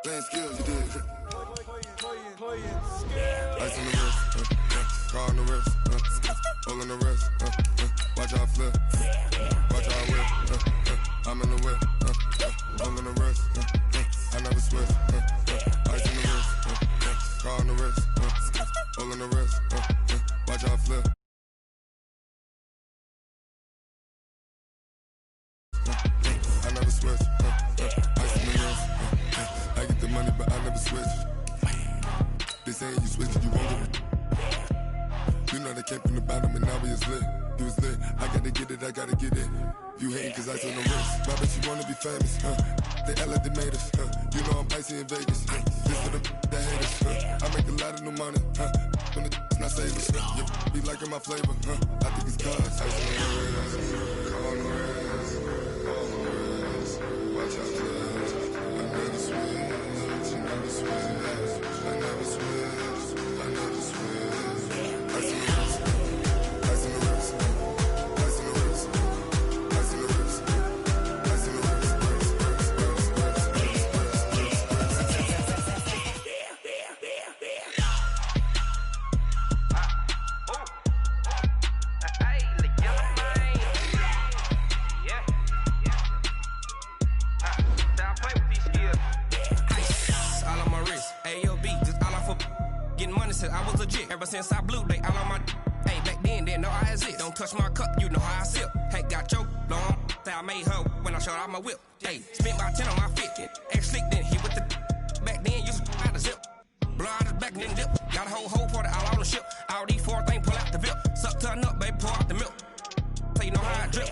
Playing skills, you did. Ice on the wrist, car on the wrist, all on the wrist, watch out flip, watch out whip, I'm in the whip, all on the wrist, I never switch, ice on the wrist, car on the wrist, all on the wrist, watch out flip. I never switch, ice on the wrist, I get the money but I never switch. They saying you switch and you won't get it. You know they came from the bottom and now we is lit. You was lit, I gotta get it, I gotta get it. You hating cause ice on the wrist. Why bet you wanna be famous, They act like they made us, You know I'm icy in Vegas, This for the that hate us, I make a lot of new money, When the not savers, You be liking my flavor, I think it's cause ice on the wrist, car on the wrist, all on the wrist, watch out for this. I never switch, you never switch, I never switch, I never switch. Ice on the wrist, ice on the wrist, ice on the wrist, ice on the wrist, ice on the wrist, I was legit. Ever since I blew, they all on my hey, back then, didn't know I exist. Don't touch my cup, you know how I sip. Hey, got choked, long. Say I made her when I showed out my whip. Hey, spent about 10 on my fit. Ex-slick, then hit with the back then, used to out the zip. Blow out his back, then dip. Got a whole party all on the ship. All these 4 things, pull out the VIP. Suck, turn up, baby, pour out the milk. So you know how I drip.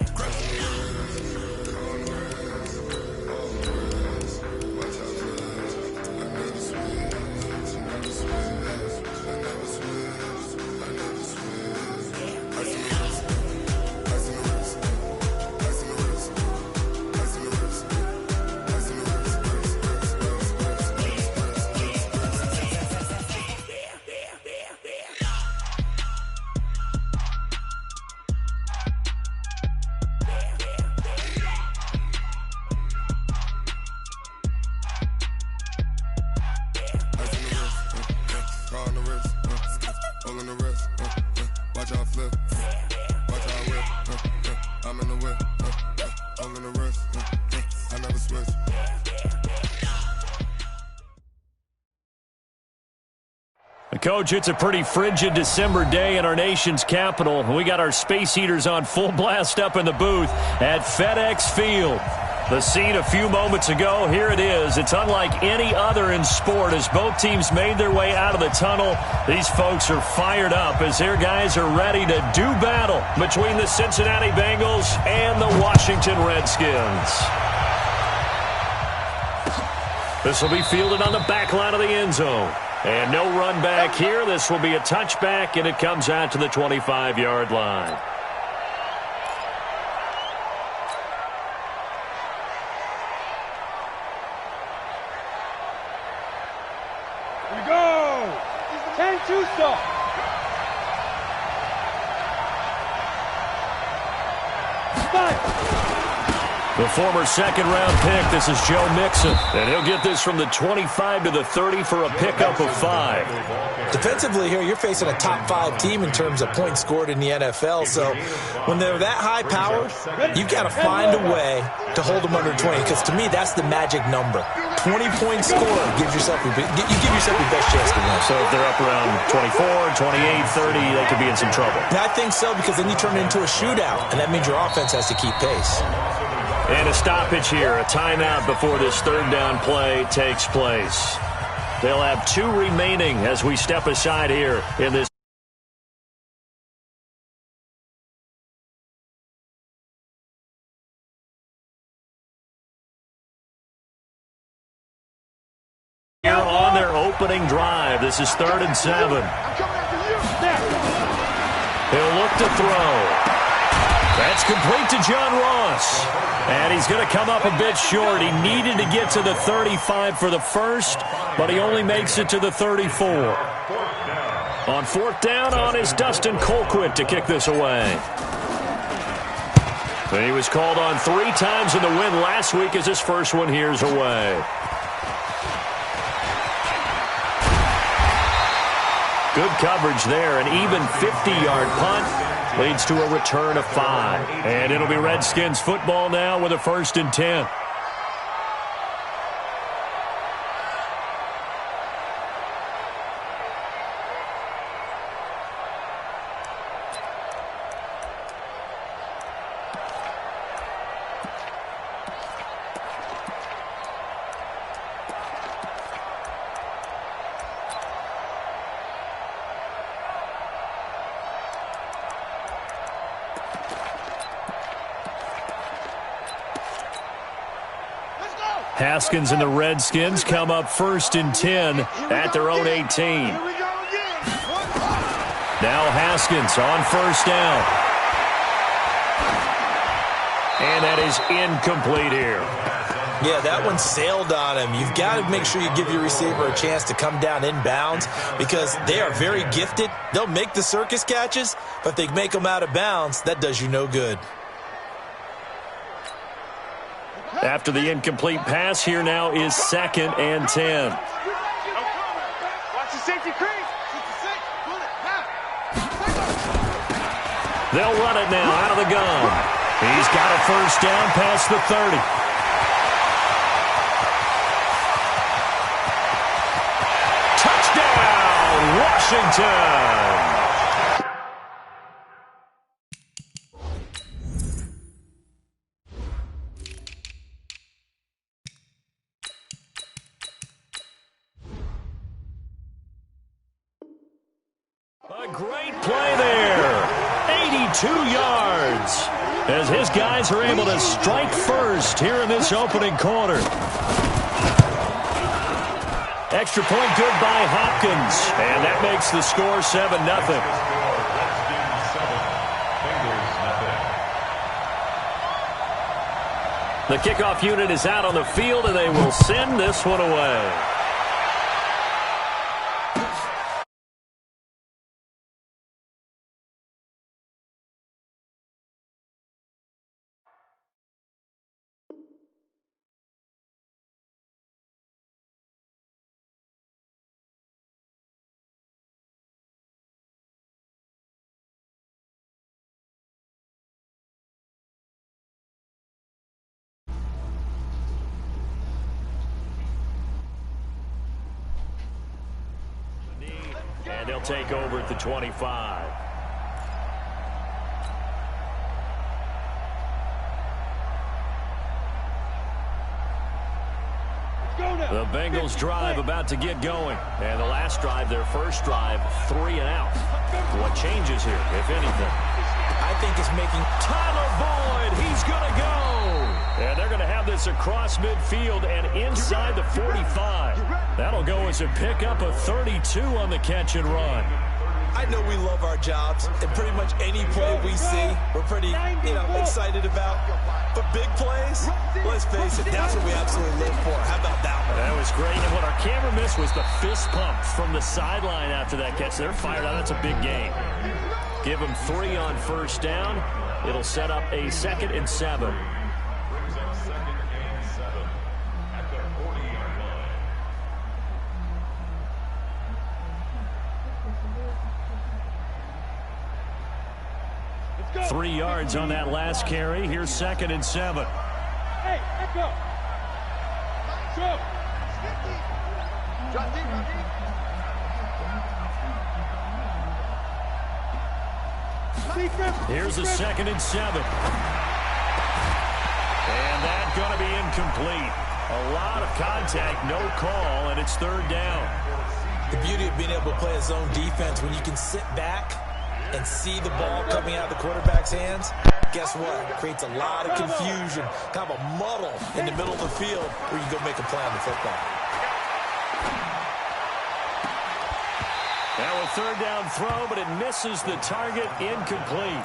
Coach, it's a pretty frigid December day in our nation's capital. We got our space heaters on full blast up in the booth at FedEx Field. The scene a few moments ago, here it is. It's unlike any other in sport as both teams made their way out of the tunnel. These folks are fired up as their guys are ready to do battle between the Cincinnati Bengals and the Washington Redskins. This will be fielded on the back line of the end zone. And no run back here. This will be a touchback, and it comes out to the 25-yard line. Here we go. 10-2 stop. The former second-round pick, this is Joe Mixon. And he'll get this from the 25 to the 30 for a pickup of 5. Defensively here, you're facing a top-5 team in terms of points scored in the NFL. So when they're that high-powered, you've got to find a way to hold them under 20. Because to me, that's the magic number. 20-point score gives yourself you give yourself your best chance to win. So if they're up around 24, 28, 30, they could be in some trouble. I think so, because then you turn it into a shootout, and that means your offense has to keep pace. And a stoppage here, a timeout before this third down play takes place. They'll have 2 remaining as we step aside here in this. Here on their opening drive, this is 3rd and 7. He'll look to throw. That's complete to John Ross. And he's going to come up a bit short. He needed to get to the 35 for the first, but he only makes it to the 34. On fourth down is Dustin Colquitt to kick this away. He was called on 3 times in the win last week as his first one here's away. Good coverage there. An even 50-yard punt leads to a return of 5. And it'll be Redskins football now with a 1st and 10. Haskins and the Redskins come up 1st and 10 at their own 18. Now Haskins on 1st down. And that is incomplete here. Yeah, that one sailed on him. You've got to make sure you give your receiver a chance to come down inbounds because they are very gifted. They'll make the circus catches, but if they make them out of bounds, that does you no good. After the incomplete pass, here now is 2nd and 10. Watch the safety crease. They'll run it now out of the gun. He's got a 1st down past the 30. Touchdown, Washington. A great play there. 82 yards. As his guys are able to strike first here in this opening quarter. Extra point good by Hopkins. And that makes the score 7-0. The kickoff unit is out on the field, and they will send this one away. And they'll take over at the 25. The Bengals drive about to get going. And the last drive, their first drive, 3 and out. What changes here, if anything? I think it's making Tyler Boyd, he's going to go. And they're going to have this across midfield and inside the 45. That'll go as a pickup of 32 on the catch and run. I know we love our jobs, and pretty much any play we see, we're pretty, excited about. But big plays, let's face it, that's what we absolutely live for. How about that one? That was great. And what our camera missed was the fist pump from the sideline after that catch. They're fired out. That's a big game. Give them 3 on 1st down. It'll set up a 2nd and 7. Go. 3 yards on that last carry. Here's 2nd and 7. Hey, let's go. Go. Here's the 2nd and 7. And that's going to be incomplete. A lot of contact, no call, and it's 3rd down. The beauty of being able to play a zone defense when you can sit back and see the ball coming out of the quarterback's hands, guess what? It creates a lot of confusion, kind of a muddle in the middle of the field where you go make a play on the football. That a third down throw, but it misses the target, incomplete.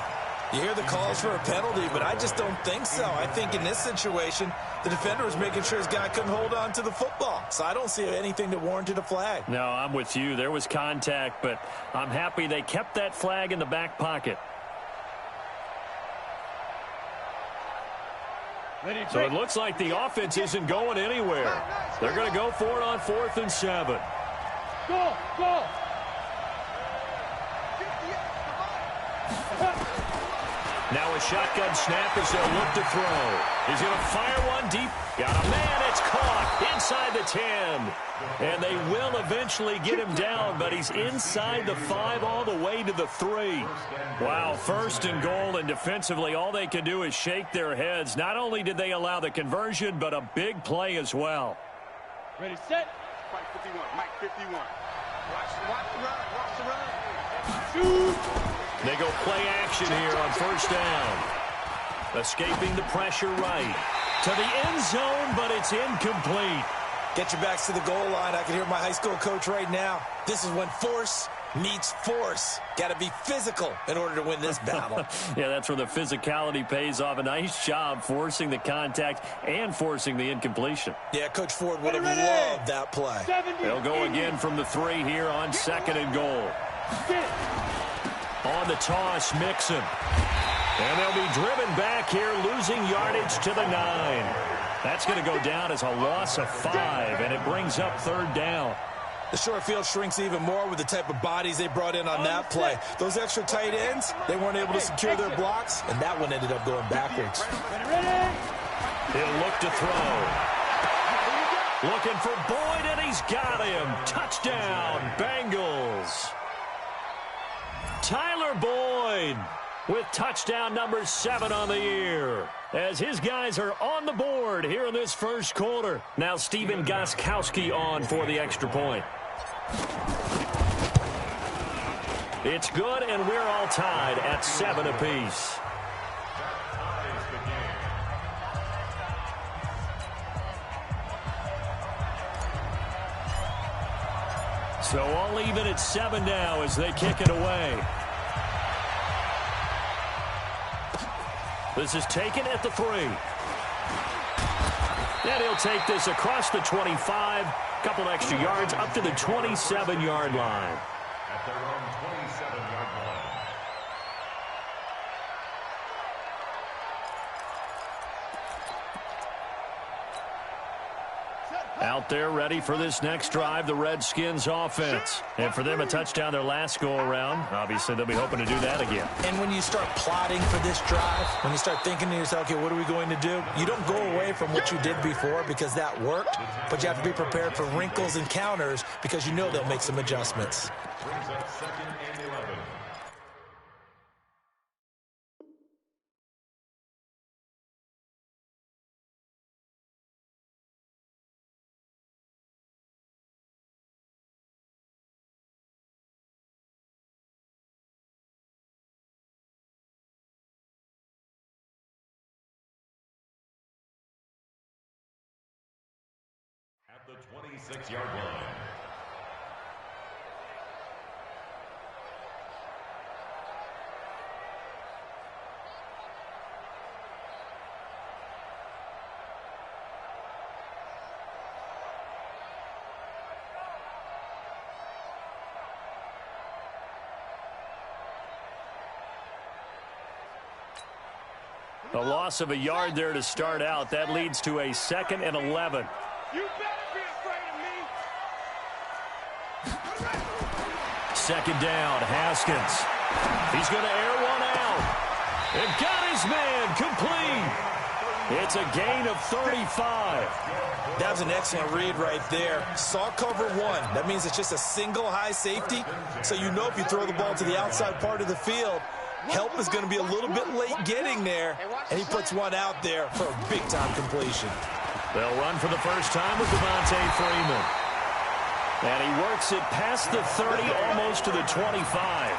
You hear the calls for a penalty, but I just don't think so. I think in this situation, the defender was making sure his guy couldn't hold on to the football. So I don't see anything that warranted a flag. No, I'm with you. There was contact, but I'm happy they kept that flag in the back pocket. So it looks like the offense isn't going anywhere. They're going to go for it on 4th and 7. Go, go. Now a shotgun snap as they'll look to throw. He's going to fire one deep. Got a man. It's caught inside the 10. And they will eventually get him down, but he's inside the 5 all the way to the 3. Wow, 1st and goal, and defensively all they can do is shake their heads. Not only did they allow the conversion, but a big play as well. Ready, set. Mike 51, Mike 51. Watch the run, watch the run. Shoot. They go play action here on 1st down. Escaping the pressure right. To the end zone, but it's incomplete. Get your backs to the goal line. I can hear my high school coach right now. This is when force meets force. Got to be physical in order to win this battle. Yeah, that's where the physicality pays off. A nice job forcing the contact and forcing the incompletion. Yeah, Coach Ford would have loved that play. They'll go again from the 3 here on 2nd and goal. On the toss, Mixon. And they'll be driven back here, losing yardage to the 9. That's going to go down as a loss of 5, and it brings up 3rd down. The short field shrinks even more with the type of bodies they brought in on that play. Those extra tight ends, they weren't able to secure their blocks, and that one ended up going backwards. He'll look to throw. Looking for Boyd, and he's got him. Touchdown, Bengals. Tyler Boyd with touchdown number 7 on the year, as his guys are on the board here in this 1st quarter. Now Steven Gostkowski on for the extra point. It's good, and we're all tied at 7 apiece. So all even at 7 now as they kick it away. This is taken at the 3. And he'll take this across the 25. Couple extra yards up to the 27-yard line. At their own 27-yard line. Out there ready for this next drive, the Redskins offense. And for them, a touchdown their last go-around. Obviously, they'll be hoping to do that again. And when you start plotting for this drive, when you start thinking to yourself, okay, what are we going to do? You don't go away from what you did before because that worked, but you have to be prepared for wrinkles and counters because you know they'll make some adjustments. Brings up 2nd and 11. At the 26-yard line. A loss of a yard there to start out. That leads to a 2nd and 11. You better be afraid of me. 2nd down, Haskins. He's going to air one out. And got his man complete. It's a gain of 35. That was an excellent read right there. Saw cover 1. That means it's just a single high safety. So you know if you throw the ball to the outside part of the field, help is going to be a little bit late getting there. And he puts one out there for a big-time completion. They'll run for the first time with Devontae Freeman. And he works it past the 30, almost to the 25.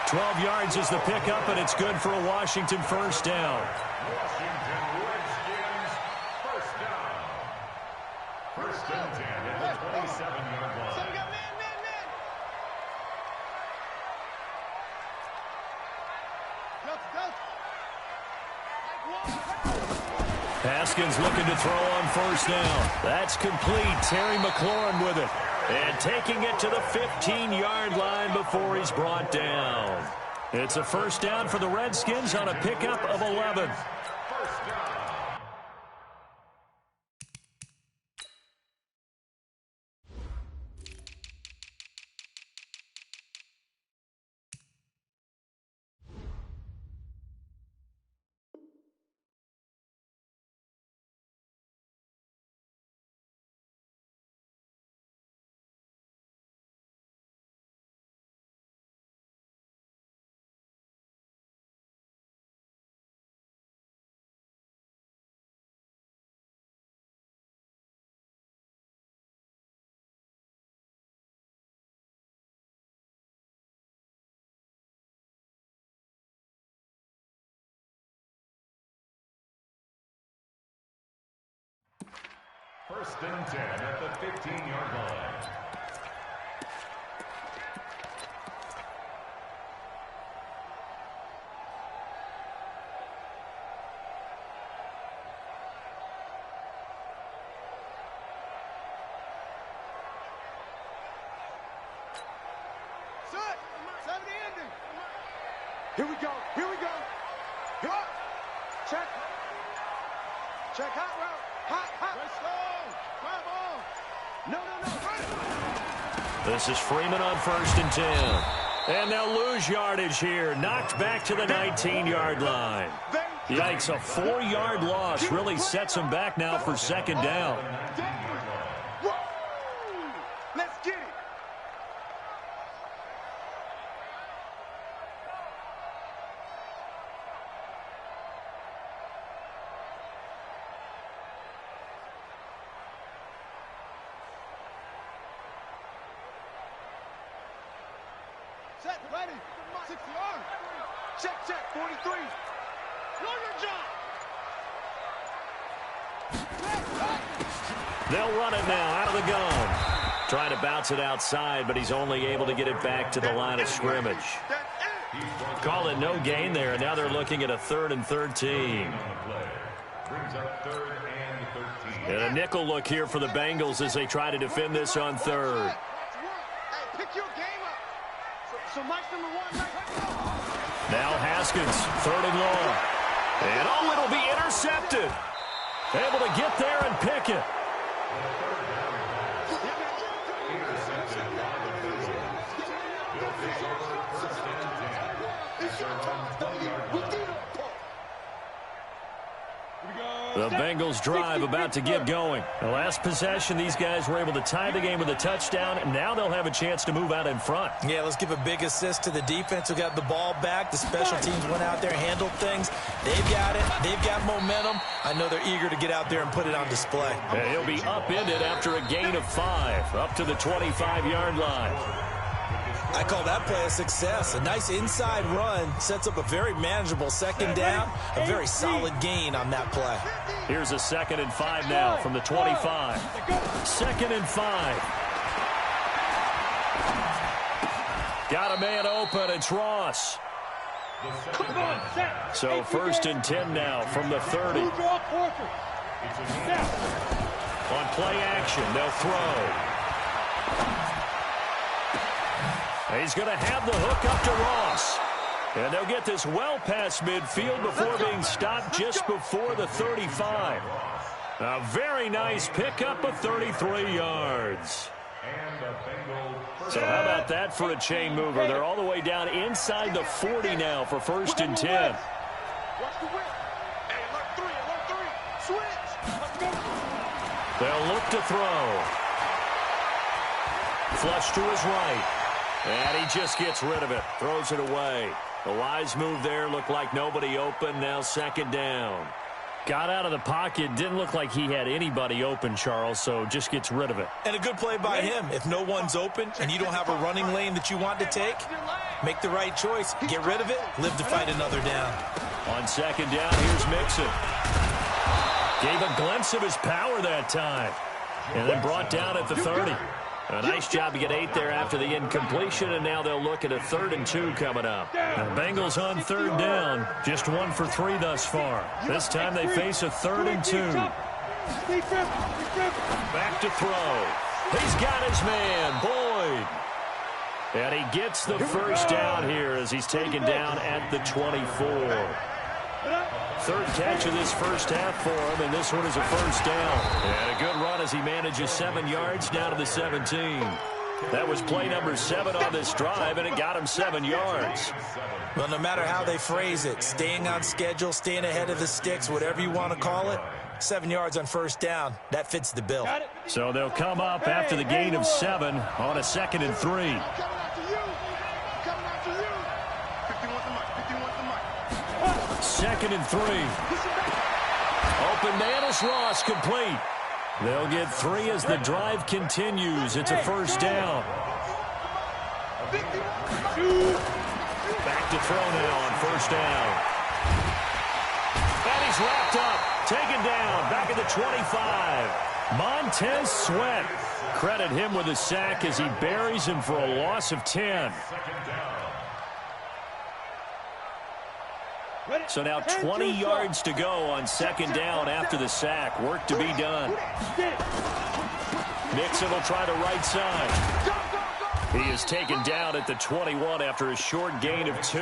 12 yards is the pickup, and it's good for a Washington 1st down. Washington Redskins, 1st down. 1st and 10 at the 27-yard line. Haskins looking to throw on first down. That's complete. Terry McLaurin with it. And taking it to the 15-yard line before he's brought down. It's a first down for the Redskins on a pickup of 11. First and 10 at the 15-yard line. Set. 70 ending. Here we go. Here we go. Go. Check. Check hot route. Hot. Let's go. Grab on. No. This is Freeman on first and 10. And they'll lose yardage here. Knocked back to the 19-yard line. Yikes, a 4-yard loss really sets him back now for second down. Let's get it. Set, ready. 60 yard. Check, 43. Warrior jump. They'll run it now out of the gun. Trying to bounce it outside, but he's only able to get it back to the line of scrimmage. Call it no gain there, and now they're looking at a 3rd and 13. Brings up 3rd and 13. And a nickel look here for the Bengals as they try to defend this on 3rd. Hey, pick your game up. So Mike number 1, Now Haskins, 3rd and long. And it'll be intercepted. Able to get there and pick it. The Bengals drive about to get going. The last possession, these guys were able to tie the game with a touchdown, and now they'll have a chance to move out in front. Yeah, let's give a big assist to the defense who got the ball back. The special teams went out there, handled things. They've got it. They've got momentum. I know they're eager to get out there and put it on display. And he'll be upended after a gain of 5, up to the 25-yard line. I call that play a success. A nice inside run sets up a very manageable second down. A very solid gain on that play. Here's a 2nd and 5 now from the 25. 2nd and 5. Got a man open. It's Ross. So 1st and 10 now from the 30. On play action, they'll throw. He's going to have the hook up to Ross. And they'll get this well past midfield before being stopped just before the 35. A very nice pickup of 33 yards. So how about that for a chain mover? They're all the way down inside the 40 now for 1st and 10. Watch the whip. Hey, alert 3. Switch. Let's go. They'll look to throw. Flush to his right. And he just gets rid of it. Throws it away. A wise move there. Looked like nobody open. Now 2nd down. Got out of the pocket. Didn't look like he had anybody open, Charles, so just gets rid of it. And a good play by him. If no one's open and you don't have a running lane that you want to take, make the right choice. Get rid of it. Live to fight another down. On 2nd down, here's Mixon. Gave a glimpse of his power that time. And then brought down at the 30. A nice job to get 8 there after the incompletion, and now they'll look at a 3rd and 2 coming up. The Bengals on 3rd down, just 1 for 3 thus far. This time they face a 3rd and 2. Back to throw. He's got his man, Boyd. And he gets the first down here as he's taken down at the 24. 3rd catch of this first half for him, and this one is a first down. And a good run as he manages 7 yards down to the 17. That was play number 7 on this drive, and it got him 7 yards. Well, no matter how they phrase it, staying on schedule, staying ahead of the sticks, whatever you want to call it, 7 yards on first down, that fits the bill. So they'll come up after the gain of 7 on a 2nd and 3. 2nd and 3. Open man is Ross, complete. They'll get 3 as the drive continues. It's a first down. Back to throw now on first down. And he's wrapped up. Taken down. Back at the 25. Montez Sweat. Credit him with a sack as he buries him for a loss of 10. So now 20 yards to go on 2nd down after the sack. Work to be done. Mixon will try the right side. He is taken down at the 21 after a short gain of 2.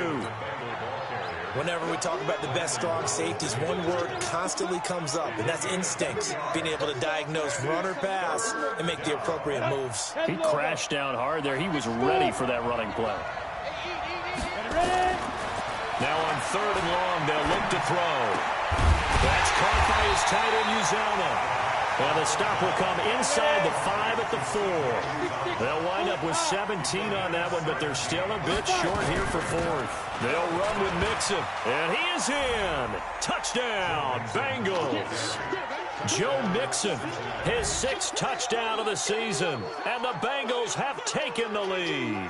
Whenever we talk about the best strong safeties, one word constantly comes up, and that's instincts. Being able to diagnose run or pass and make the appropriate moves. He crashed down hard there. He was ready for that running play. Now on 3rd and long, they'll look to throw. That's caught by his tight end, Uzomah. And the stop will come inside the 5 at the 4. They'll wind up with 17 on that one, but they're still a bit short here for 4th. They'll run with Mixon, and he is in. Touchdown, Bengals. Joe Mixon, his 6th touchdown of the season, and the Bengals have taken the lead.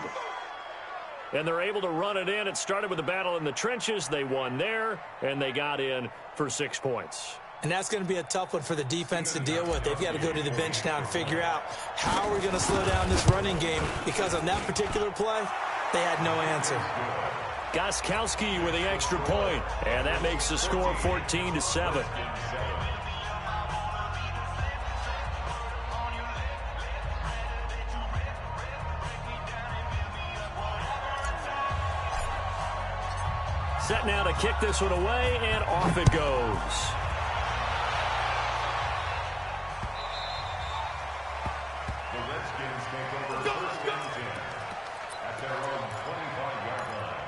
And they're able to run it in. It started with a battle in the trenches. They won there, and they got in for 6 points. And that's going to be a tough one for the defense to deal with. They've got to go to the bench now and figure out how we're going to slow down this running game, because on that particular play, they had no answer. Gostkowski with the extra point, and that makes the score 14-7. Set now to kick this one away, and off it goes. The Redskins take over 1st and 10 at their own 25-yard line.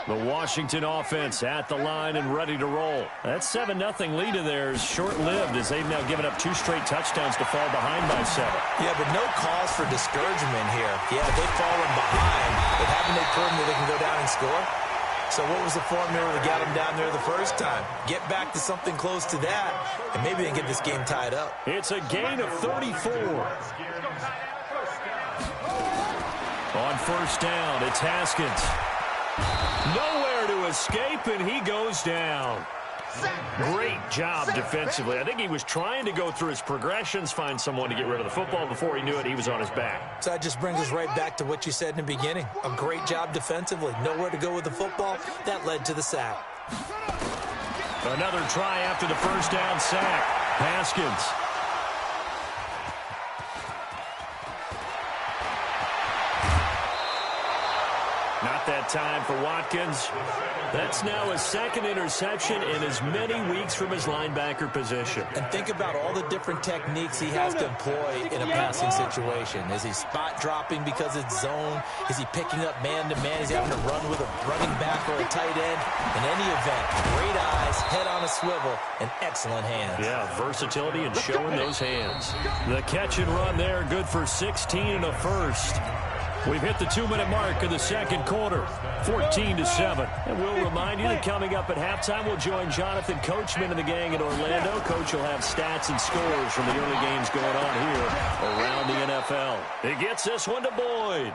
The Washington offense at the line and ready to roll. That 7-0 lead of theirs short-lived as they've now given up 2 straight touchdowns to fall behind by 7. Yeah, but no cause for discouragement here. Yeah, they've fallen behind, but haven't they proven that they can go down and score? So what was the formula that got them down there the first time? Get back to something close to that, and maybe they can get this game tied up. It's a gain of 34. On first down, it's Haskins. Nowhere to escape, and he goes down. Great job defensively. I think he was trying to go through his progressions, find someone to get rid of the football. Before he knew it, he was on his back. So that just brings us right back to what you said in the beginning. A great job defensively. Nowhere to go with the football. That led to the sack. Another try after the first down sack. Haskins. Not that time for Watkins. That's now his 2nd interception in as many weeks from his linebacker position. And think about all the different techniques he has to employ in a passing situation. Is he spot dropping because it's zone? Is he picking up man-to-man? Is he having to run with a running back or a tight end? In any event, great eyes, head on a swivel, and excellent hands. Yeah, versatility and showing those hands. The catch and run there, good for 16 and a first. We've hit the 2-minute mark of the 2nd quarter, 14-7. And we'll remind you that coming up at halftime, we'll join Jonathan Coachman and the gang in Orlando. Coach will have stats and scores from the early games going on here around the NFL. He gets this one to Boyd.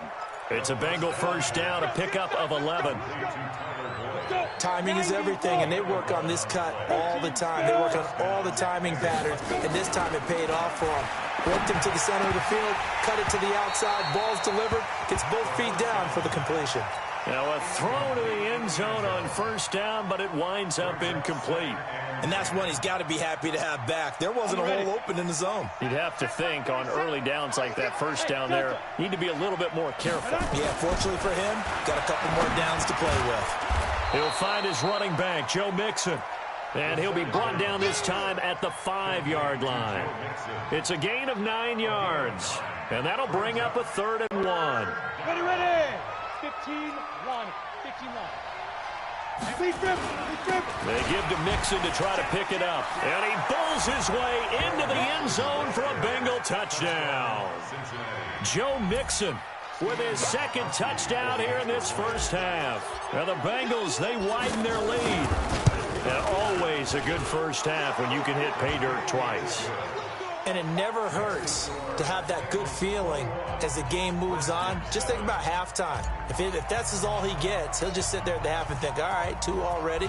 It's a Bengal first down, a pickup of 11. Timing is everything, and they work on this cut all the time. They work on all the timing patterns, and this time it paid off for them. Worked him to the center of the field, cut it to the outside, ball's delivered, gets both feet down for the completion. Now a throw to the end zone on first down, but it winds up incomplete. And that's one he's got to be happy to have back. There wasn't a hole open in the zone. You'd have to think on early downs like that first down there, need to be a little bit more careful. Yeah, fortunately for him, got a couple more downs to play with. He'll find his running back, Joe Mixon. And he'll be brought down this time at the 5-yard line. It's a gain of 9 yards. And that'll bring up a 3rd and 1. Ready. 15-1. 15-1. They give to Mixon to try to pick it up. And he bulls his way into the end zone for a Bengal touchdown. Joe Mixon with his 2nd touchdown here in this first half. Now the Bengals, they widen their lead. And always a good first half when you can hit pay dirt twice. And it never hurts to have that good feeling as the game moves on. Just think about halftime. If that's all he gets, he'll just sit there at the half and think, all right, 2 already.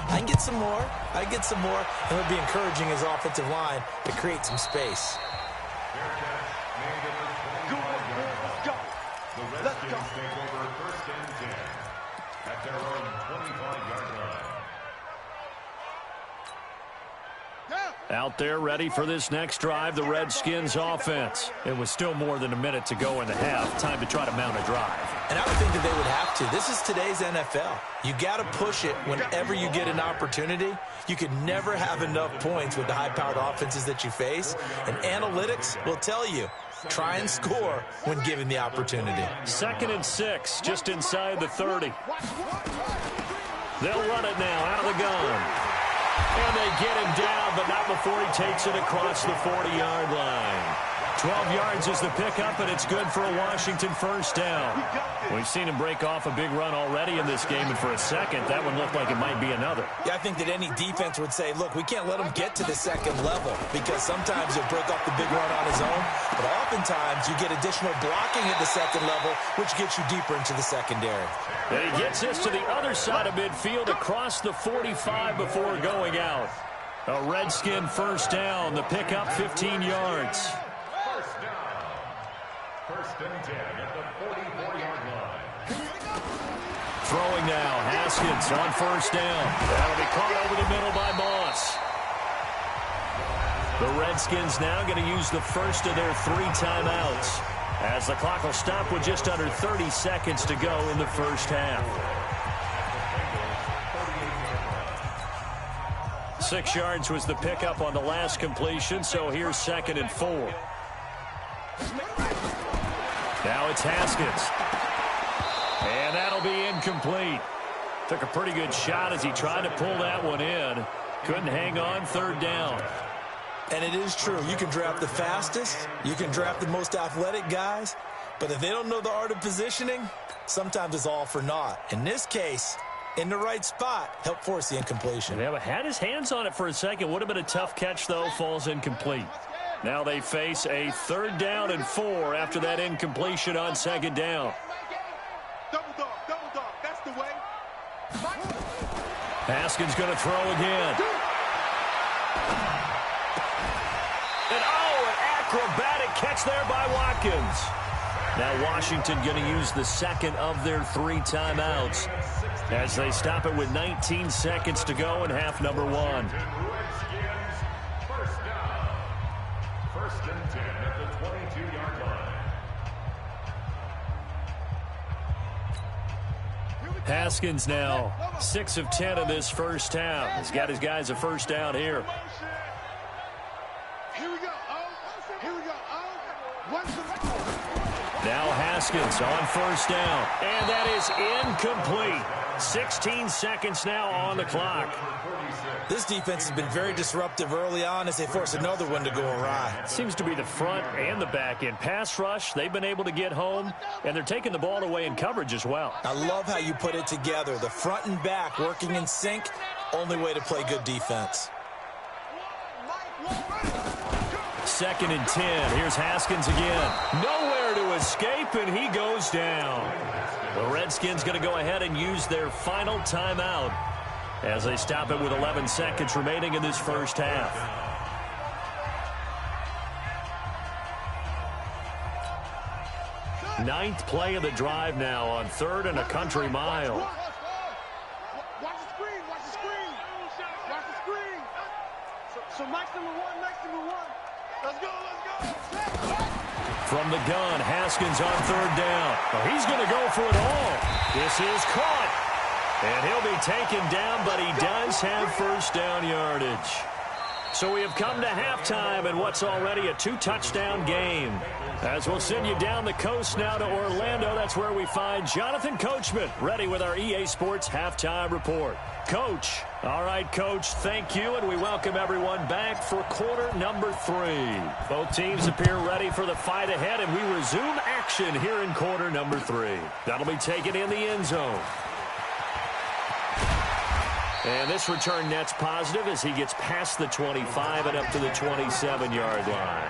I can get some more. I can get some more. And he'll be encouraging his offensive line to create some space. Let's go. Take over 1st and 10 at their own 25-yard line. Out there ready for this next drive, the Redskins offense. It was still more than a minute to go in the half. Time to try to mount a drive. And I would think that they would have to. This is today's NFL. You got to push it whenever you get an opportunity. You can never have enough points with the high-powered offenses that you face. And analytics will tell you, try and score when given the opportunity. 2nd and 6, just inside the 30. They'll run it now out of the gun. And they get him down, but not before he takes it across the 40-yard line. 12 yards is the pickup, and it's good for a Washington first down. We've seen him break off a big run already in this game, and for a second, that one looked like it might be another. Yeah, I think that any defense would say, look, we can't let him get to the 2nd level because sometimes he'll break off the big run on his own, but oftentimes you get additional blocking at the 2nd level, which gets you deeper into the secondary. And he gets this to the other side of midfield across the 45 before going out. A Redskin first down, the pickup 15 yards. 1st and 10 at the 44-yard line. Throwing now, Haskins on first down. That'll be caught over the middle by Moss. The Redskins now going to use the first of their 3 timeouts, as the clock will stop with just under 30 seconds to go in the first half. 6 yards was the pickup on the last completion, so here's 2nd and 4. Now it's Haskins. And that'll be incomplete. Took a pretty good shot as he tried to pull that one in. Couldn't hang on, 3rd down. And it is true. You can draft the fastest. You can draft the most athletic guys. But if they don't know the art of positioning, sometimes it's all for naught. In this case, in the right spot, helped force the incompletion. Yeah, but had his hands on it for a second. Would have been a tough catch, though. Falls incomplete. Now they face a 3rd down and 4 after that incompletion on 2nd down. Double dog, that's the way. Haskins going to throw again. And an acrobatic catch there by Watkins. Now Washington going to use the 2nd of their 3 timeouts as they stop it with 19 seconds to go in half number 1. Haskins now 6 of 10 in this first half. He's got his guys a first down here. Here we go. Now Haskins on first down. And that is incomplete. 16 seconds now on the clock. This defense has been very disruptive early on as they force another one to go awry. Seems to be the front and the back end. Pass rush, they've been able to get home, and they're taking the ball away in coverage as well. I love how you put it together. The front and back working in sync, only way to play good defense. 2nd and 10. Here's Haskins again. Nowhere to escape, and he goes down. The Redskins going to go ahead and use their final timeout as they stop it with 11 seconds remaining in this first half. Ninth play of the drive now on 3rd and a country mile. Watch the screen. Watch the screen. Watch the screen. So Mike's number one. Let's go. From the gun, Haskins on 3rd down. Well, he's going to go for it all. This is caught. And he'll be taken down, but he does have first down yardage. So we have come to halftime in what's already a 2-touchdown game. As we'll send you down the coast now to Orlando, that's where we find Jonathan Coachman, ready with our EA Sports Halftime Report. Coach. All right, Coach, thank you, and we welcome everyone back for quarter number 3. Both teams appear ready for the fight ahead, and we resume action here in quarter number 3. That'll be taken in the end zone. And this return net's positive as he gets past the 25 and up to the 27-yard line.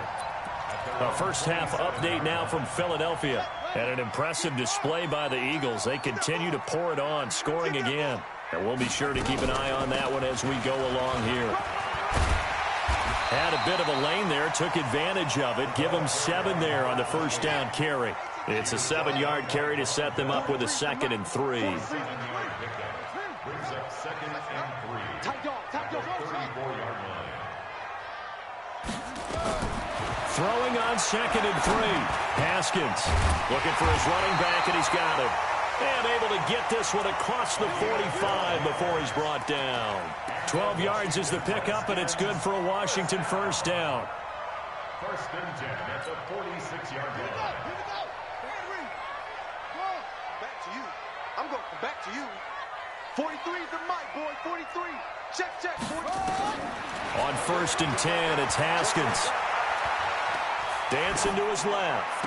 A first-half update now from Philadelphia. And an impressive display by the Eagles. They continue to pour it on, scoring again. And we'll be sure to keep an eye on that one as we go along here. Had a bit of a lane there, took advantage of it. Give them 7 there on the first down carry. It's a 7-yard carry to set them up with a 2nd and 3. Brings up 2nd and 3. 34-yard line. Throwing on 2nd and 3. Haskins looking for his running back, and he's got him. And able to get this one across the 45 before he's brought down. 12 yards is the pickup, and it's good for a Washington first down. 1st and 10 at the 46-yard line. Back to you. I'm going back to you. 43 is the mic, boy. 43. Check. 43. On 1st and 10, it's Haskins. Dancing to his left.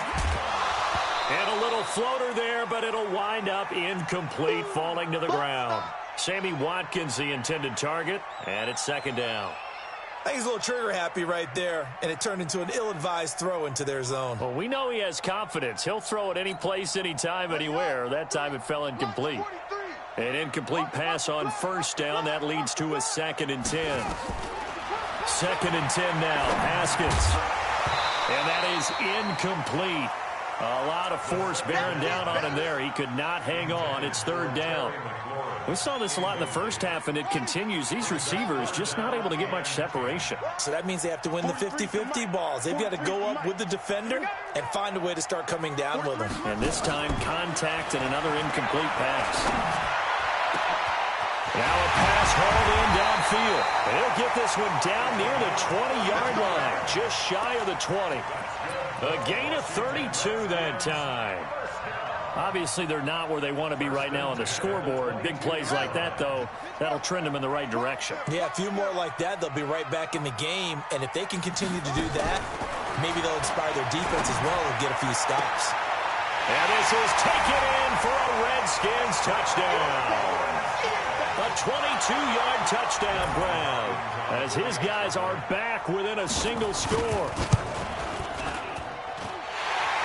And a little floater there, but it'll wind up incomplete, falling to the ground. Sammy Watkins, the intended target, and it's 2nd down. I think he's a little trigger happy right there, and it turned into an ill-advised throw into their zone. Well, we know he has confidence. He'll throw it any place, anytime, anywhere. That time it fell incomplete. An incomplete pass on 1st down. That leads to a 2nd and 10. 2nd and 10 now. Haskins. And that is incomplete. A lot of force bearing down on him there. He could not hang on. It's 3rd down. We saw this a lot in the first half, and it continues. These receivers just not able to get much separation. So that means they have to win the 50-50 balls. They've got to go up with the defender and find a way to start coming down with them. And this time, contact and another incomplete pass. Now a pass hauled in downfield. And he'll get this one down near the 20-yard line, just shy of the 20. A gain of 32 that time. Obviously, they're not where they want to be right now on the scoreboard. Big plays like that, though, that'll trend them in the right direction. Yeah, a few more like that, they'll be right back in the game. And if they can continue to do that, maybe they'll inspire their defense as well and get a few stops. And this is taken in for a Redskins touchdown. A 22-yard touchdown grab as his guys are back within a single score.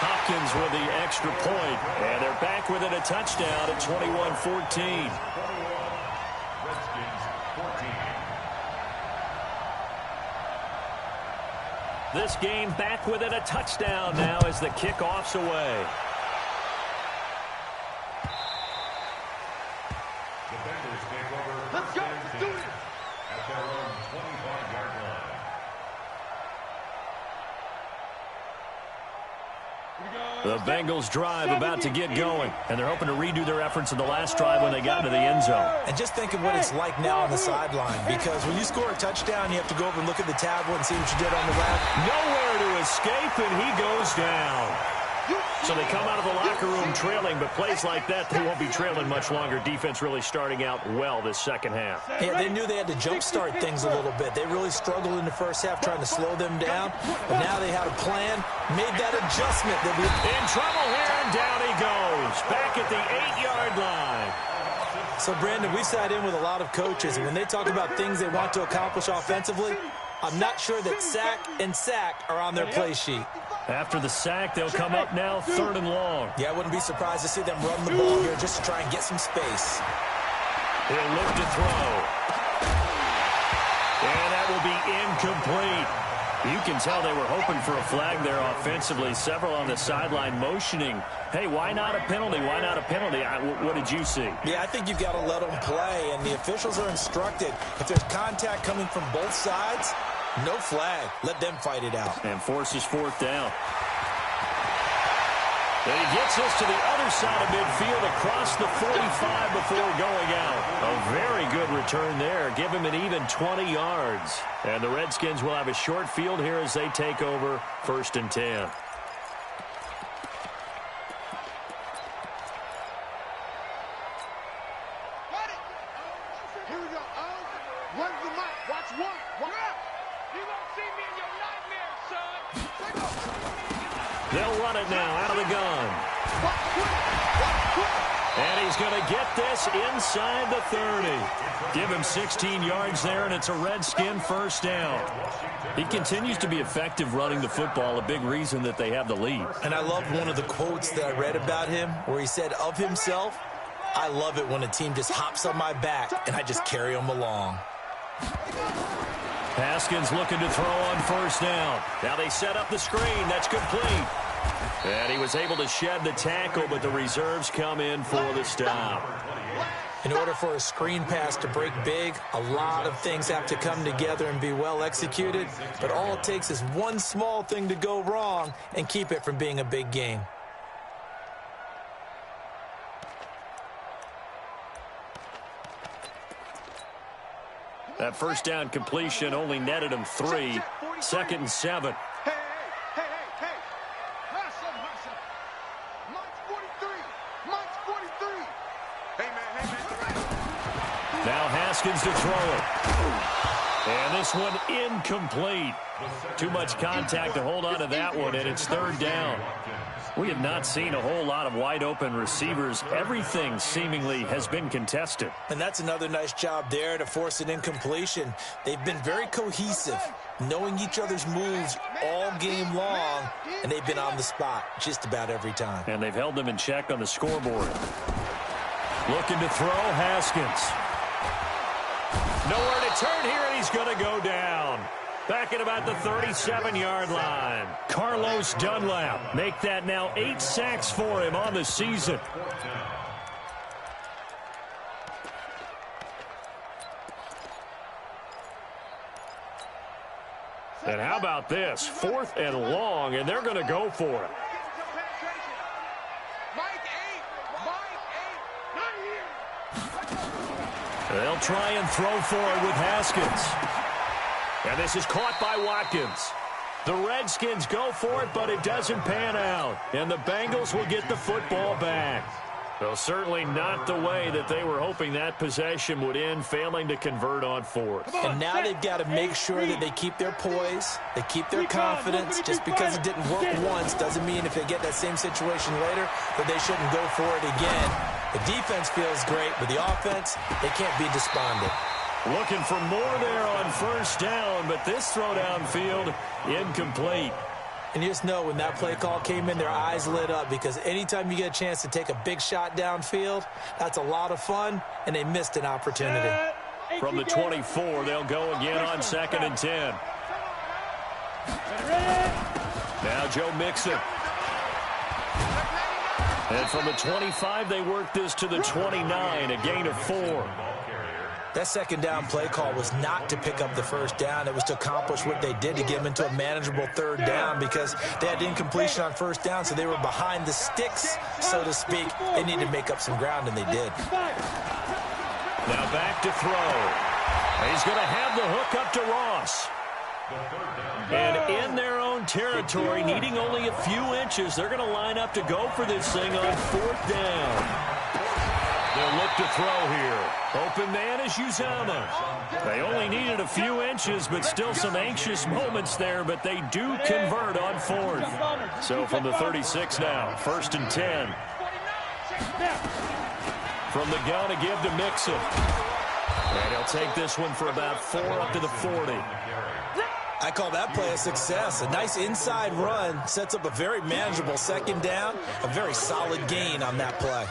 Hopkins with the extra point, and they're back within a touchdown at 21-14. Redskins 14. This game back within a touchdown now as the kickoff's away. The Bengals take over. Let's go. 1st and Let's 10 do it. at their own 25-yard line. The Bengals drive about to get going, and they're hoping to redo their efforts in the last drive when they got into the end zone. And just think of what it's like now on the sideline, because when you score a touchdown, you have to go over and look at the tablet and see what you did on the left. Nowhere to escape, and he goes down. So they come out of the locker room trailing, but plays like that, they won't be trailing much longer. Defense really starting out well this second half. Yeah, they knew they had to jumpstart things a little bit. They really struggled in the first half trying to slow them down, but now they had a plan, made that adjustment. In trouble here, and down he goes. Back at the 8-yard line. So, Brandon, we sat in with a lot of coaches, and when they talk about things they want to accomplish offensively, I'm not sure that sack and sack are on their play sheet. After the sack, they'll come up now 3rd and long. Yeah, I wouldn't be surprised to see them run the ball here just to try and get some space. He'll look to throw. And that will be incomplete. You can tell they were hoping for a flag there offensively. Several on the sideline motioning, hey, why not a penalty? Why not a penalty? What did you see? Yeah, I think you've got to let them play, and the officials are instructed. If there's contact coming from both sides, no flag. Let them fight it out. And forces 4th down. And he gets us to the other side of midfield across the 45 before going out. A very good return there. Give him an even 20 yards. And the Redskins will have a short field here as they take over 1st and 10. Here we go. Run the mic. Watch one. You won't see me in your nightmares, son. They'll run it now out of the gun. And he's going to get this inside the 30. Give him 16 yards there, and it's a Redskin 1st down. He continues to be effective running the football, a big reason that they have the lead. And I love one of the quotes that I read about him where he said of himself, I love it when a team just hops on my back and I just carry them along. Haskins looking to throw on 1st down. Now they set up the screen. That's complete. And he was able to shed the tackle, but the reserves come in for the stop. In order for a screen pass to break big, a lot of things have to come together and be well executed. But all it takes is one small thing to go wrong and keep it from being a big game. That 1st down completion only netted him 3. 2nd and 7. Hey. Hustle. Mike's 43. Hey, man. Now Haskins to throw it. And this one incomplete. Too much contact to hold on to that one, and it's 3rd down. We have not seen a whole lot of wide-open receivers. Everything seemingly has been contested. And that's another nice job there to force an incompletion. They've been very cohesive, knowing each other's moves all game long, and they've been on the spot just about every time. And they've held them in check on the scoreboard. Looking to throw, Haskins. Nowhere to turn here, and he's going to go down. Back at about the 37-yard line. Carlos Dunlap. Make that now 8 sacks for him on the season. And how about this? 4th and long, and they're going to go for it. They'll try and throw for it with Haskins. And this is caught by Watkins. The Redskins go for it, but it doesn't pan out. And the Bengals will get the football back. Well, certainly not the way that they were hoping that possession would end, failing to convert on 4th. And now they've got to make sure that they keep their poise, they keep their confidence. Just because it didn't work once doesn't mean if they get that same situation later that they shouldn't go for it again. The defense feels great, but the offense, they can't be despondent. Looking for more there on 1st down, but this throw downfield, incomplete. And you just know when that play call came in, their eyes lit up because anytime you get a chance to take a big shot downfield, that's a lot of fun, and they missed an opportunity. From the 24, they'll go again on 2nd and 10. Now Joe Mixon. And from the 25, they work this to the 29, a gain of 4. That 2nd down play call was not to pick up the 1st down. It was to accomplish what they did to get them into a manageable 3rd down because they had incompletion on 1st down, so they were behind the sticks, so to speak. They needed to make up some ground, and they did. Now back to throw. He's going to have the hook up to Ross. And in their own territory, needing only a few inches, they're going to line up to go for this thing on 4th down. They'll look to throw here. Open man is Uzama. They only needed a few inches, but still some anxious moments there, but they do convert on 4th. So from the 36 now, 1st and 10. From the gun to give to Mixon. And he'll take this one for about 4 up to the 40. I call that play a success. A nice inside run sets up a very manageable second down, a very solid gain on that play.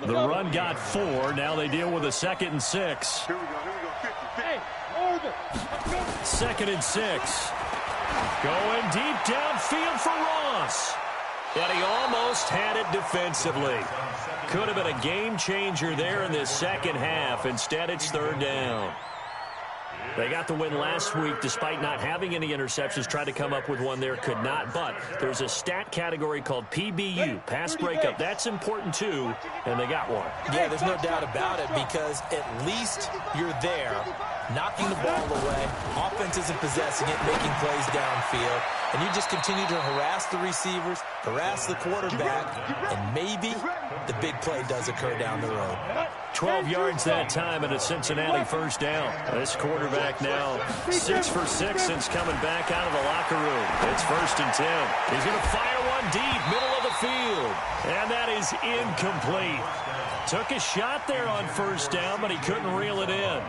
The run got 4. Now they deal with a 2nd and 6. Here we go. 50. Hey, order. 2nd and 6. Going deep downfield for Ross. And he almost had it defensively. Could have been a game changer there in this second half. Instead, it's 3rd down. They got the win last week despite not having any interceptions. Tried to come up with one there, could not. But there's a stat category called PBU, pass breakup. That's important too, and they got one. Yeah, there's no doubt about it because at least you're there, knocking the ball away. Offense isn't possessing it, making plays downfield. And you just continue to harass the receivers, harass the quarterback, and maybe the big play does occur down the road. 12 yards that time and a Cincinnati first down. This quarterback now 6 for 6 since coming back out of the locker room. It's 1st and 10. He's going to fire one deep, middle of the field. And that is incomplete. Took a shot there on 1st down, but he couldn't reel it in.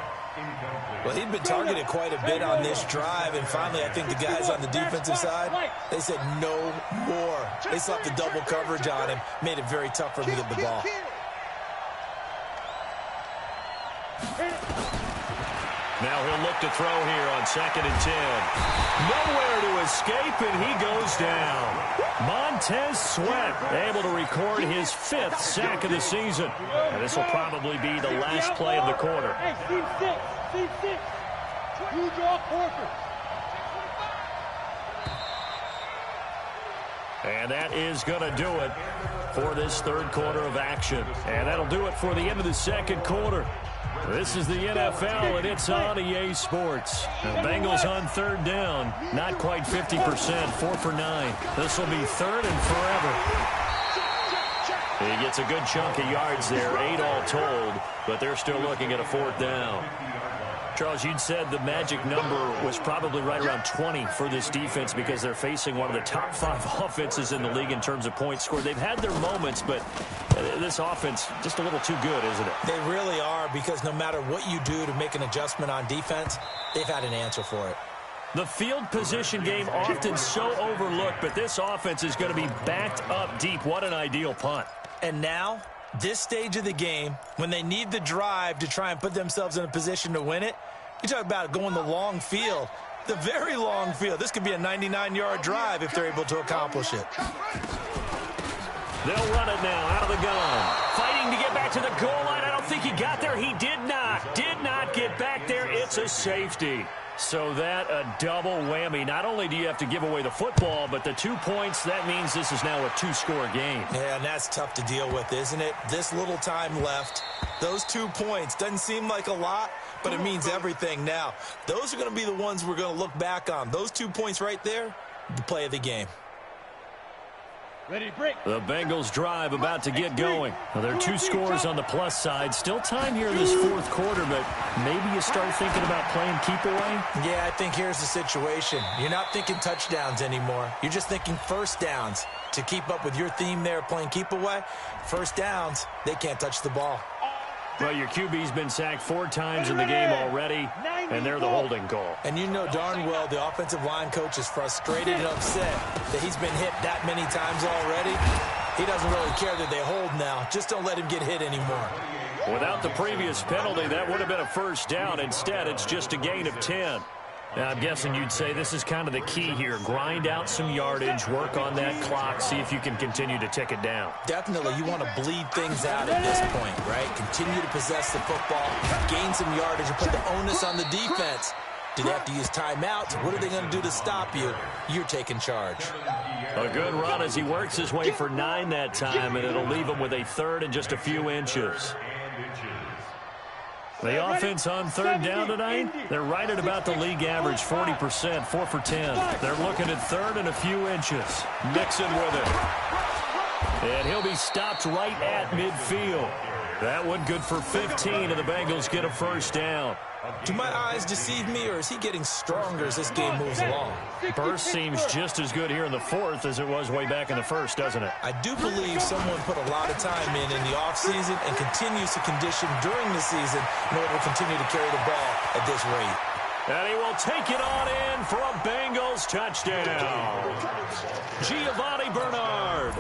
Well, he'd been targeted quite a bit on this drive, and finally I think the guys on the defensive side, they said no more. They slapped the double coverage on him, made it very tough for him to get the ball. Now he'll look to throw here on 2nd and 10. Nowhere to escape, and he goes down. Montez Sweat able to record his 5th sack of the season. And this will probably be the last play of the quarter. Hey, Steve 6. You draw Corker. And that is going to do it for this 3rd quarter of action. And that'll do it for the end of the 2nd quarter. This is the NFL, and it's on EA Sports. The Bengals on 3rd down. Not quite 50%, 4 for 9. This will be 3rd and forever. He gets a good chunk of yards there, 8 all told, but they're still looking at a 4th down. Charles, you'd said the magic number was probably right around 20 for this defense because they're facing one of the top 5 offenses in the league in terms of points scored. They've had their moments, but this offense just a little too good, isn't it? They really are, because no matter what you do to make an adjustment on defense, they've had an answer for it. The field position game often so overlooked, but this offense is going to be backed up deep. What an ideal punt. And now, this stage of the game, when they need the drive to try and put themselves in a position to win it, you talk about going the long field, the very long field. This could be a 99-yard drive if they're able to accomplish it. They'll run it now out of the gun. Fighting to get back to the goal line. I don't think he got there. He did not get back there. It's a safety. So that a double whammy. Not only do you have to give away the football, but the 2 points, that means this is now a 2-score game. Yeah, and that's tough to deal with, isn't it? This little time left. Those 2 points doesn't seem like a lot, but it means everything now. Those are going to be the ones we're going to look back on. Those 2 points right there, the play of the game. Ready, break. The Bengals drive about to get going. Now, there are 2 scores on the plus side. Still time here in this 4th quarter, but maybe you start thinking about playing keep away? Yeah, I think here's the situation. You're not thinking touchdowns anymore. You're just thinking 1st downs. To keep up with your theme there, playing keep away, 1st downs, they can't touch the ball. Well, your QB's been sacked 4 times in the game already, and they're the holding goal. And you know darn well the offensive line coach is frustrated and upset that he's been hit that many times already. He doesn't really care that they hold now. Just don't let him get hit anymore. Without the previous penalty, that would have been a 1st down. Instead, it's just a gain of 10. Now, I'm guessing you'd say this is kind of the key here. Grind out some yardage, work on that clock, see if you can continue to tick it down. Definitely, you want to bleed things out at this point, right? Continue to possess the football, gain some yardage, and put the onus on the defense. Do they have to use timeouts? What are they going to do to stop you? You're taking charge. A good run as he works his way for 9 that time, and it'll leave him with a 3rd and just a few inches. The offense on 3rd down tonight, they're right at about the league average, 40%, 4 for 10. They're looking at 3rd and a few inches. Mixon with it. And he'll be stopped right at midfield. That one good for 15, and the Bengals get a 1st down. Do my eyes deceive me, or is he getting stronger as this game moves along? Burst seems just as good here in the 4th as it was way back in the 1st, doesn't it? I do believe someone put a lot of time in the offseason and continues to condition during the season in order to continue to carry the ball at this rate. And he will take it on in for a Bengals touchdown. Giovanni Bernard,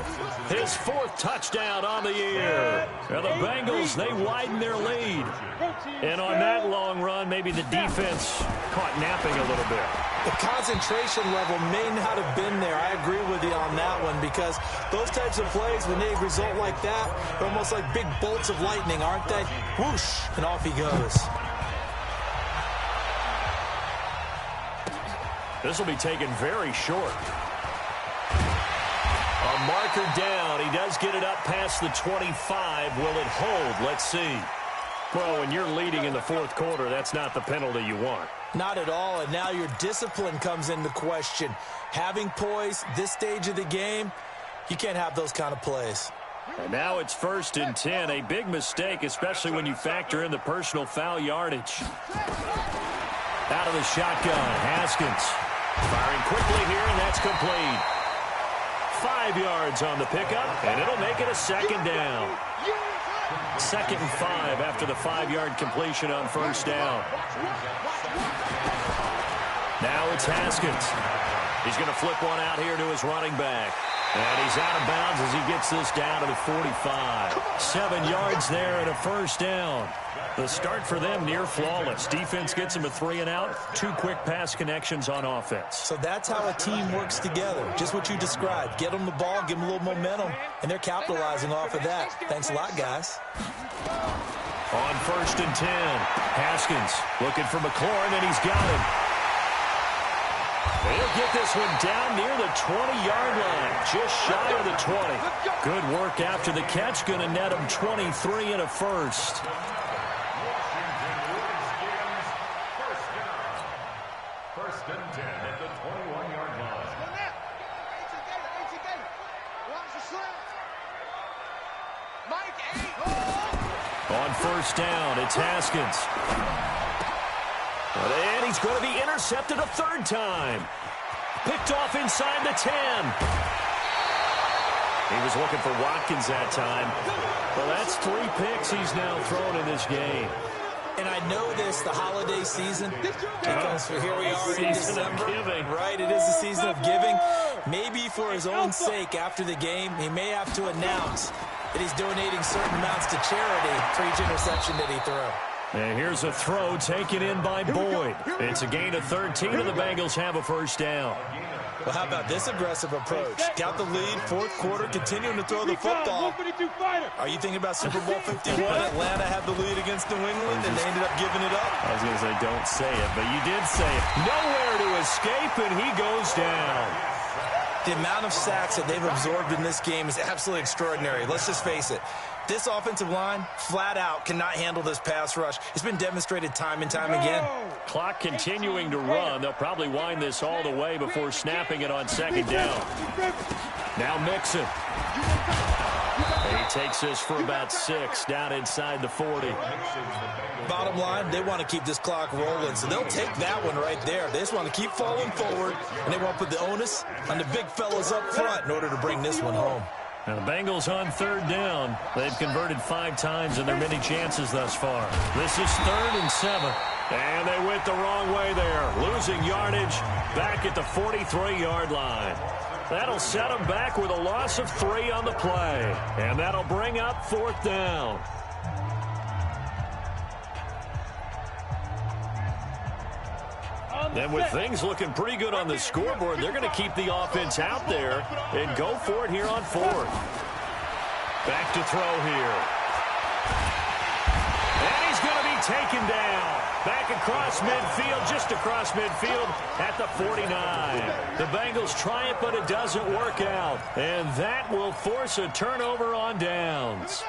his 4th touchdown on the year. And the Bengals, they widen their lead. And on that long run, maybe the defense caught napping a little bit. The concentration level may not have been there. I agree with you on that one, because those types of plays, when they result like that, they're almost like big bolts of lightning, aren't they? Whoosh, and off he goes. This will be taken very short. A marker down. He does get it up past the 25. Will it hold? Let's see. Well, when you're leading in the 4th quarter, that's not the penalty you want. Not at all, and now your discipline comes into question. Having poise this stage of the game, you can't have those kind of plays. And now it's 1st and 10. A big mistake, especially when you factor in the personal foul yardage. Out of the shotgun, Haskins. Firing quickly here, and that's complete. 5 yards on the pickup, and it'll make it a 2nd down. 2nd and 5 after the 5-yard completion on 1st down. Now it's Haskins. He's going to flip one out here to his running back. And he's out of bounds as he gets this down to the 45. 7 yards there and a 1st down. The start for them near flawless. Defense gets them a 3 and out. 2 quick pass connections on offense. So that's how a team works together. Just what you described. Get them the ball, give them a little momentum, and they're capitalizing off of that. Thanks a lot, guys. On 1st and 10, Haskins looking for McLaurin, and he's got him. They'll get this one down near the 20-yard line, just shy of the 20. Good work after the catch, going to net him 23 and a 1st. On 1st down, it's Haskins. And he's going to be intercepted a 3rd time. Picked off inside the 10. He was looking for Watkins that time. Well, that's 3 picks he's now thrown in this game. And I know this, the holiday season, because here we are in December, right? It is the season of giving. Maybe for his own sake, after the game, he may have to announce that he's donating certain amounts to charity for each interception that he threw. And here's a throw taken in by Boyd. It's a gain of 13, and the Bengals have a 1st down. Well, how about this aggressive approach? Got the lead, 4th quarter, continuing to throw the football. Are you thinking about Super Bowl 51? Atlanta had the lead against New England, and they ended up giving it up. I was going to say, don't say it, but you did say it. Nowhere to escape, and he goes down. The amount of sacks that they've absorbed in this game is absolutely extraordinary. Let's just face it. This offensive line, flat out, cannot handle this pass rush. It's been demonstrated time and time again. Clock continuing to run. They'll probably wind this all the way before snapping it on 2nd down. Now Mixon. He takes this for about 6 down inside the 40. Bottom line, they want to keep this clock rolling, so they'll take that one right there. They just want to keep falling forward, and they want to put the onus on the big fellas up front in order to bring this one home. Now the Bengals on 3rd down. They've converted 5 times in their many chances thus far. This is 3rd and 7. And they went the wrong way there. Losing yardage back at the 43-yard line. That'll set them back with a loss of 3 on the play. And that'll bring up 4th down. And with things looking pretty good on the scoreboard, they're going to keep the offense out there and go for it here on 4th. Back to throw here. And he's going to be taken down. Back across midfield, just across midfield at the 49. The Bengals try it, but it doesn't work out. And that will force a turnover on downs.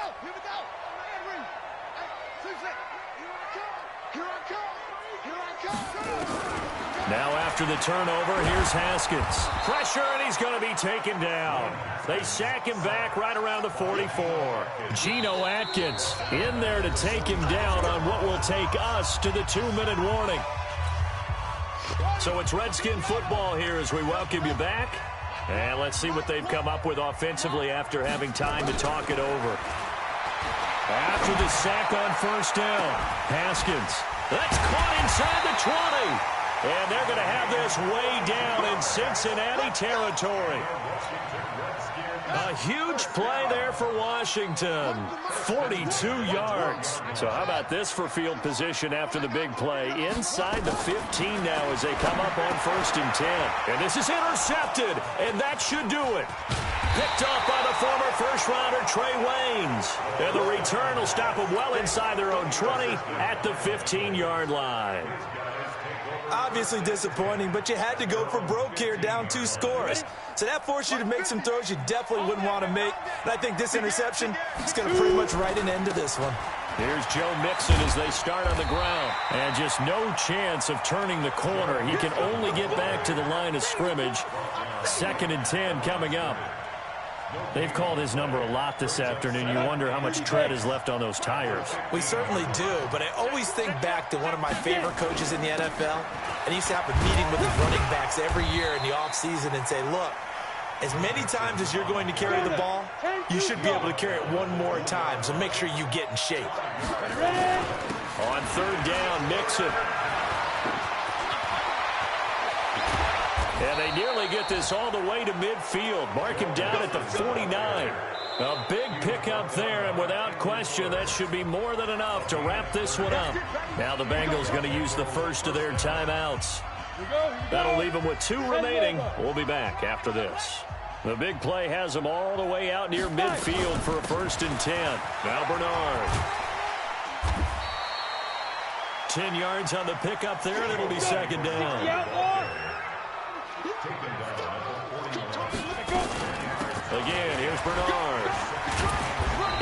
Now after the turnover, here's Haskins. Pressure, and he's going to be taken down. They sack him back right around the 44. Geno Atkins in there to take him down on what will take us to the 2-minute warning. So it's Redskin football here as we welcome you back. And let's see what they've come up with offensively after having time to talk it over. After the sack on 1st down, Haskins That's caught inside the 20. And they're going to have this way down in Cincinnati territory. A huge play there for Washington. 42 yards. So how about this for field position after the big play? Inside the 15 now as they come up on 1st and 10. And this is intercepted, and that should do it. Picked off by the former first-rounder Trey Waynes. And the return will stop them well inside their own 20 at the 15-yard line. Obviously disappointing, but you had to go for broke here, down 2 scores. So that forced you to make some throws you definitely wouldn't want to make. And I think this interception is going to pretty much write an end to this one. Here's Joe Mixon as they start on the ground. And just no chance of turning the corner. He can only get back to the line of scrimmage. 2nd and 10 coming up. They've called his number a lot this afternoon. You wonder how much tread is left on those tires. We certainly do, but I always think back to one of my favorite coaches in the NFL, and he used to have a meeting with his running backs every year in the offseason and say, look, as many times as you're going to carry the ball, you should be able to carry it one more time, so make sure you get in shape. On 3rd down, Mixon. And they nearly get this all the way to midfield. Mark him down at the 49. A big pickup there, and without question, that should be more than enough to wrap this one up. Now the Bengals going to use the first of their timeouts. That'll leave them with 2 remaining. We'll be back after this. The big play has them all the way out near midfield for a 1st and 10. Now Bernard. 10 yards on the pickup there, and it'll be 2nd down. Again, here's Bernard.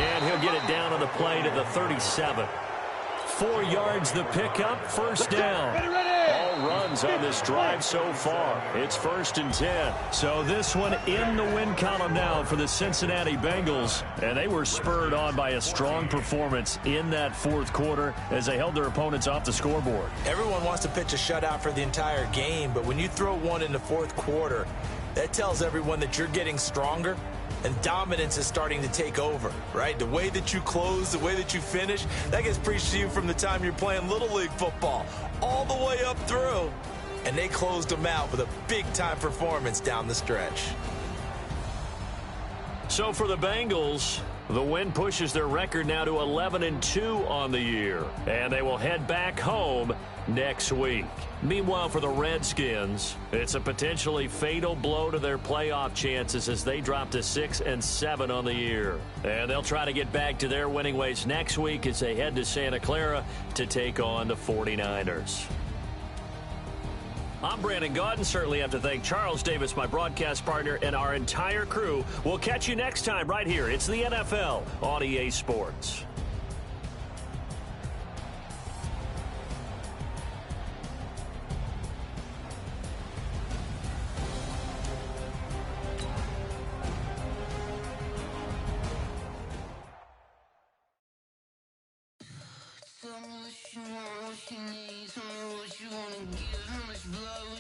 And he'll get it down on the play to the 37. 4 yards the pickup, 1st down. All runs on this drive so far. It's 1st and 10. So this one in the win column now for the Cincinnati Bengals. And they were spurred on by a strong performance in that 4th quarter as they held their opponents off the scoreboard. Everyone wants to pitch a shutout for the entire game, but when you throw one in the 4th quarter, that tells everyone that you're getting stronger and dominance is starting to take over, right? The way that you close, the way that you finish, that gets preached to you from the time you're playing Little League football all the way up through. And they closed them out with a big-time performance down the stretch. So for the Bengals, the win pushes their record now to 11-2 on the year. And they will head back home next week. Meanwhile, for the Redskins, it's a potentially fatal blow to their playoff chances as they drop to 6-7 on the year. And they'll try to get back to their winning ways next week as they head to Santa Clara to take on the 49ers. I'm Brandon Gaudin. Certainly have to thank Charles Davis, my broadcast partner, and our entire crew. We'll catch you next time right here. It's the NFL on EA Sports. Tell me what you want, what you need. Tell me what you wanna give, how much blood